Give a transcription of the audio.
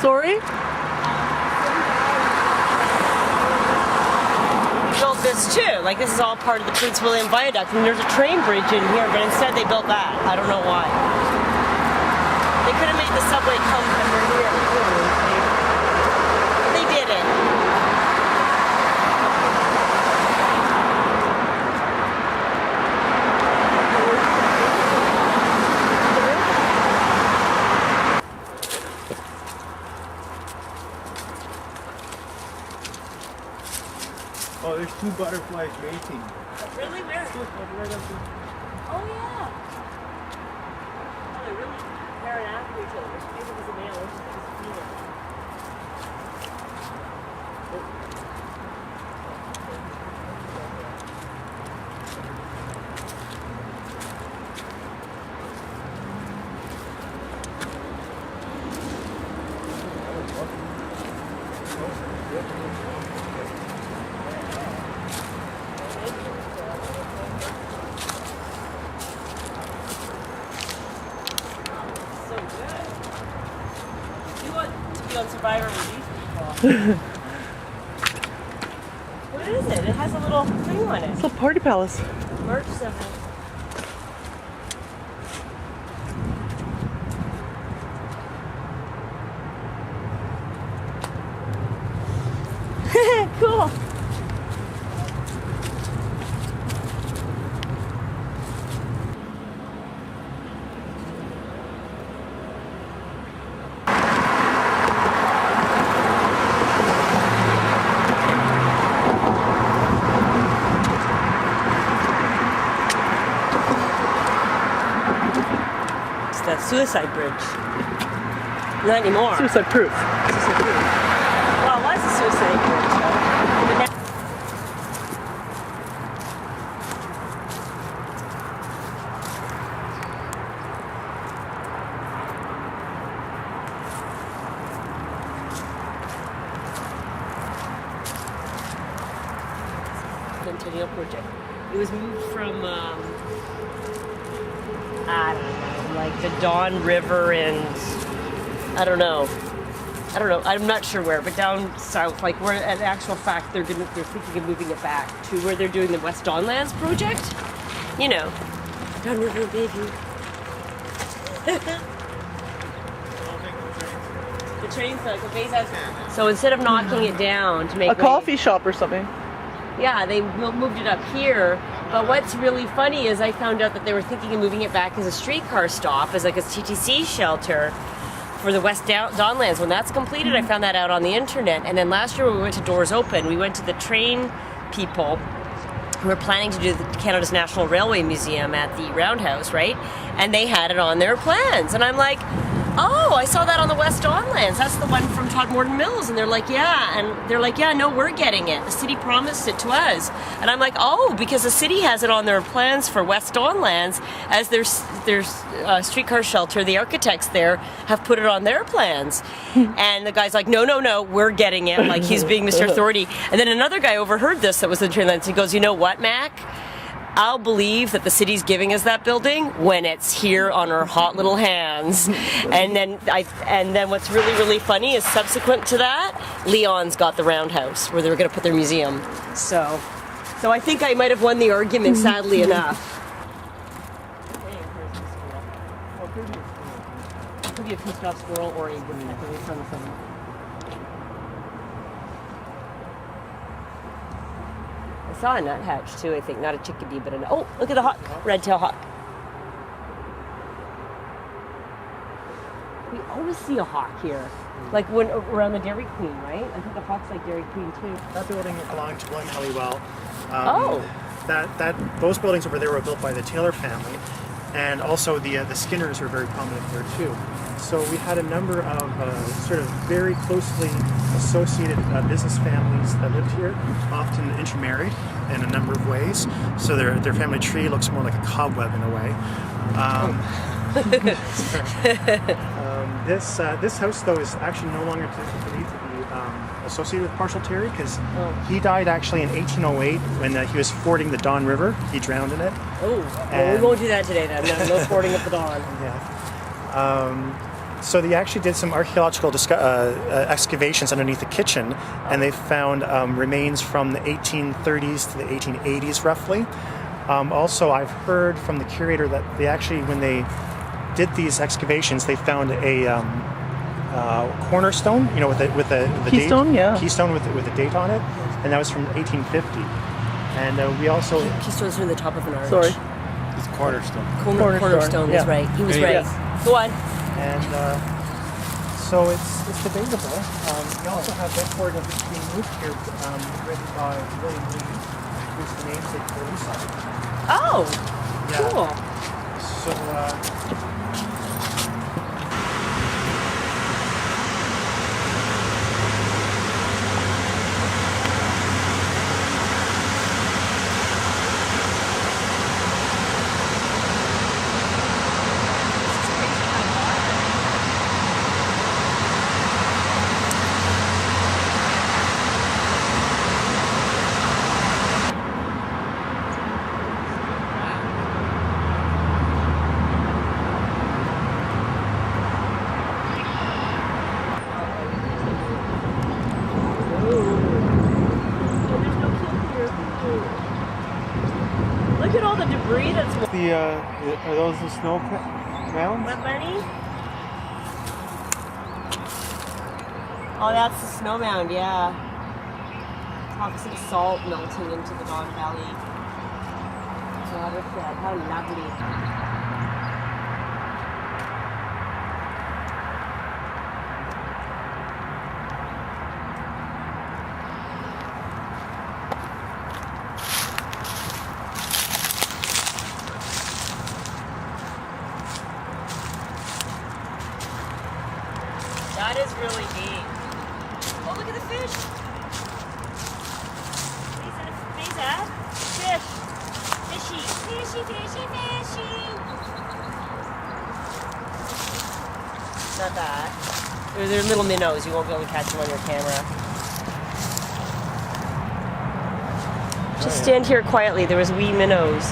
Sorry? Built this too. Like this is all part of the Prince William Viaduct, and there's a train bridge in here, but instead they built that. I don't know why. They could have made the subway come under here. They didn't. Oh, there's two butterflies mating. Really? Where? Right up there. Oh yeah. Oh, they're really pairing after each other. Maybe it was a male, or it was a female. So good. You want to be on Survivor with these people? What is it? It has a little thing on it. It's a party palace. Merch symbol. Cool. It's the suicide bridge. Not anymore. Suicide proof. Well, it was a suicide bridge, though. But now- Centennial Project. It was moved from, I don't know, like the Don River and I don't know. I'm not sure where, but down south, like where, in actual fact, they're thinking of moving it back to where they're doing the West Don Lands project. You know, Don River, baby. The train's like a base house. So instead of knocking it down to make A coffee shop or something. yeah, they moved it up here. But what's really funny is I found out that they were thinking of moving it back as a streetcar stop, as like a TTC shelter for the West Don Lands. When that's completed, I found that out on the internet. And then last year when we went to Doors Open, we went to the train people who were planning to do the Canada's National Railway Museum at the Roundhouse, right? And they had it on their plans. And I'm like, oh, I saw that on the West Don Lands. That's the one from Todmorden Mills. And they're like, yeah. And they're like, yeah, no, we're getting it. The city promised it to us. And I'm like, oh, because the city has it on their plans for West Don Lands as their streetcar shelter. The architects there have put it on their plans. And the guy's like, no, we're getting it. Like he's being Mr. Authority. And then another guy overheard this that was in the train lands. He goes, you know what, Mac? I'll believe that the city's giving us that building when it's here on our hot little hands. And then what's really, really funny is subsequent to that, Leon's got the Roundhouse where they were going to put their museum. So I think I might have won the argument, sadly enough. It could be a pissed off squirrel or a woodpecker. It's on the phone. I saw a nuthatch too, I think. Not a chickadee, but oh, look at the hawk. Red-tailed hawk. We always see a hawk here. Like when around the Dairy Queen, right? I think the hawk's like Dairy Queen too. That building belonged to William Helliwell. Oh. Those buildings over there were built by the Taylor family, and also the Skinners were very prominent there too. So we had a number of sort of very closely associated business families that lived here, often intermarried in a number of ways. So their family tree looks more like a cobweb in a way. This house, though, is actually no longer believed to be associated with Marshall Terry, because he died actually in 1808 when he was fording the Don River. He drowned in it. Oh, well, we won't do that today then. No fording of the Don. Yeah. So they actually did some archaeological excavations underneath the kitchen, and they found remains from the 1830s to the 1880s, roughly. Also, I've heard from the curator that they actually, when they did these excavations, they found a cornerstone, you know, with the Keystone, date, yeah. keystone with a date on it, and that was from 1850. And we also Keystones from the top of an arch. Sorry. It's cornerstone. Cornerstone yeah. is right. He was Yeah. right. Go on. and so it's debatable. We also have Bedford being moved here, written by William Lee, who's the namesake for Leaside. Oh, Yeah. cool. So Look at all the debris that's. Are those the snow mounds? What, Bernie? Oh, that's the snow mound, yeah. Toxic salt melting into the Don Valley watershed. How lovely. That is really neat. Oh, look at the fish. Lisa, fish. Fishy, fishy, fishy, fishy. Not that. They're little minnows. You won't be able to catch them on your camera. Just stand here quietly. There was wee minnows.